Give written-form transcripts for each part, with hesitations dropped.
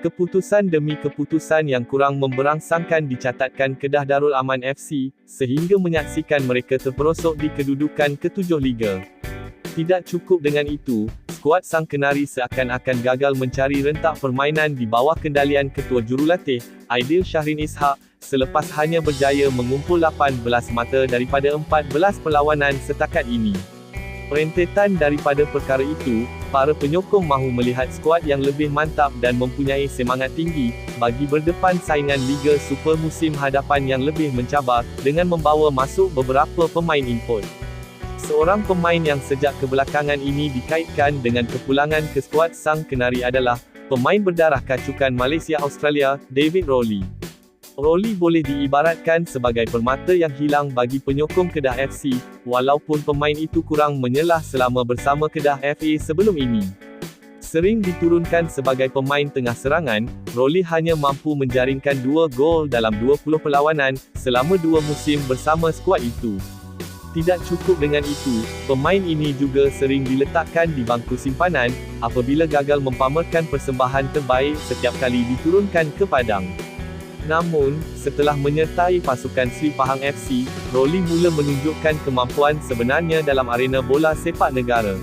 Keputusan demi keputusan yang kurang memberangsangkan dicatatkan Kedah Darul Aman FC, sehingga menyaksikan mereka terperosok di kedudukan ketujuh Liga. Tidak cukup dengan itu, skuad Sang Kenari seakan-akan gagal mencari rentak permainan di bawah kendalian Ketua Jurulatih, Aidil Syahrin Ishak, selepas hanya berjaya mengumpul 18 mata daripada 14 perlawanan setakat ini. Rentetan daripada perkara itu, para penyokong mahu melihat skuad yang lebih mantap dan mempunyai semangat tinggi, bagi berdepan saingan Liga Super musim hadapan yang lebih mencabar, dengan membawa masuk beberapa pemain import. Seorang pemain yang sejak kebelakangan ini dikaitkan dengan kepulangan ke skuad Sang Kenari adalah, pemain berdarah kacukan Malaysia-Australia, David Rowley. Rowley boleh diibaratkan sebagai permata yang hilang bagi penyokong Kedah FC, walaupun pemain itu kurang menyelah selama bersama Kedah FA sebelum ini. Sering diturunkan sebagai pemain tengah serangan, Rowley hanya mampu menjaringkan 2 gol dalam 20 perlawanan, selama 2 musim bersama skuad itu. Tidak cukup dengan itu, pemain ini juga sering diletakkan di bangku simpanan, apabila gagal mempamerkan persembahan terbaik setiap kali diturunkan ke padang. Namun, setelah menyertai pasukan Sri Pahang FC, Rowley mula menunjukkan kemampuan sebenarnya dalam arena bola sepak negara.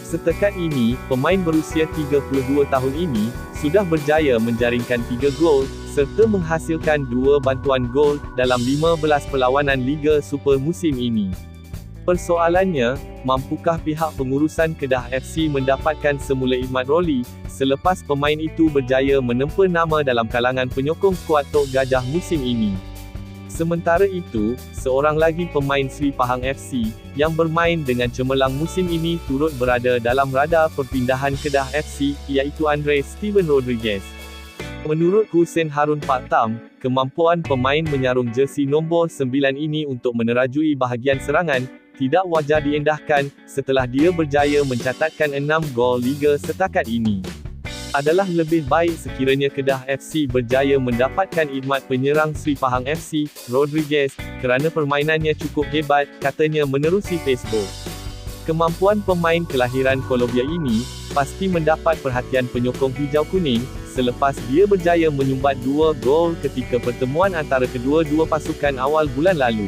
Setakat ini, pemain berusia 32 tahun ini, sudah berjaya menjaringkan 3 gol, serta menghasilkan 2 bantuan gol, dalam 15 perlawanan Liga Super musim ini. Persoalannya, mampukah pihak pengurusan Kedah FC mendapatkan semula khidmat Rowley, selepas pemain itu berjaya menempa nama dalam kalangan penyokong skuad Tok Gajah musim ini? Sementara itu, seorang lagi pemain Sri Pahang FC, yang bermain dengan cemerlang musim ini turut berada dalam radar perpindahan Kedah FC, iaitu Andre Steven Rodriguez. Menurut Hussein Harun Paktam, kemampuan pemain menyarung jersey nombor 9 ini untuk menerajui bahagian serangan, tidak wajar diendahkan, setelah dia berjaya mencatatkan 6 gol Liga setakat ini. Adalah lebih baik sekiranya Kedah FC berjaya mendapatkan khidmat penyerang Sri Pahang FC, Rodriguez, kerana permainannya cukup hebat, katanya menerusi Facebook. Kemampuan pemain kelahiran Kolombia ini, pasti mendapat perhatian penyokong hijau kuning, selepas dia berjaya menyumbat 2 gol ketika pertemuan antara kedua-dua pasukan awal bulan lalu.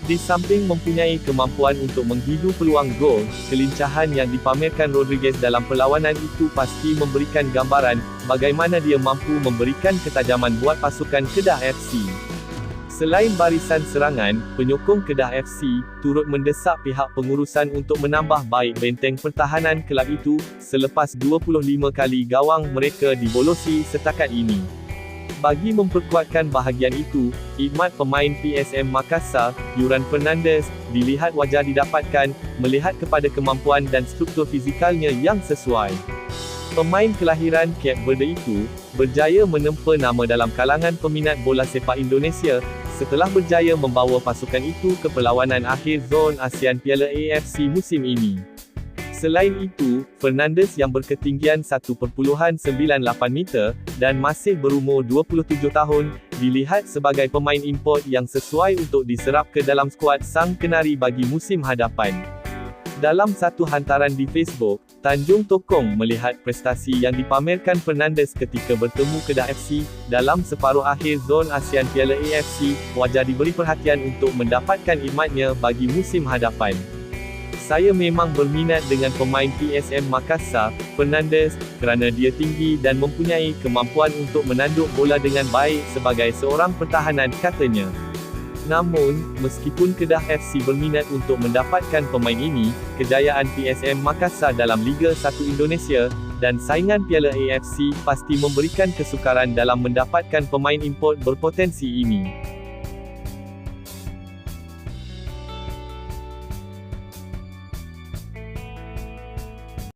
Di samping mempunyai kemampuan untuk menghidu peluang gol, kelincahan yang dipamerkan Rodriguez dalam perlawanan itu pasti memberikan gambaran, bagaimana dia mampu memberikan ketajaman buat pasukan Kedah FC. Selain barisan serangan, penyokong Kedah FC, turut mendesak pihak pengurusan untuk menambah baik benteng pertahanan kelab itu, selepas 25 kali gawang mereka dibolosi setakat ini. Bagi memperkuatkan bahagian itu, khidmat pemain PSM Makassar, Yuran Fernandes, dilihat wajar didapatkan, melihat kepada kemampuan dan struktur fizikalnya yang sesuai. Pemain kelahiran Cape Verde itu, berjaya menempa nama dalam kalangan peminat bola sepak Indonesia, setelah berjaya membawa pasukan itu ke perlawanan akhir zon ASEAN Piala AFC musim ini. Selain itu, Fernandes yang berketinggian 1.98 meter, dan masih berumur 27 tahun, dilihat sebagai pemain import yang sesuai untuk diserap ke dalam skuad Sang Kenari bagi musim hadapan. Dalam satu hantaran di Facebook, Tanjung Tokong melihat prestasi yang dipamerkan Fernandes ketika bertemu Kedah FC, dalam separuh akhir zon ASEAN Piala AFC, wajar diberi perhatian untuk mendapatkan khidmatnya bagi musim hadapan. Saya memang berminat dengan pemain PSM Makassar, Fernandes, kerana dia tinggi dan mempunyai kemampuan untuk menanduk bola dengan baik sebagai seorang pertahanan, katanya. Namun, meskipun Kedah FC berminat untuk mendapatkan pemain ini, kejayaan PSM Makassar dalam Liga 1 Indonesia, dan saingan Piala AFC, pasti memberikan kesukaran dalam mendapatkan pemain import berpotensi ini.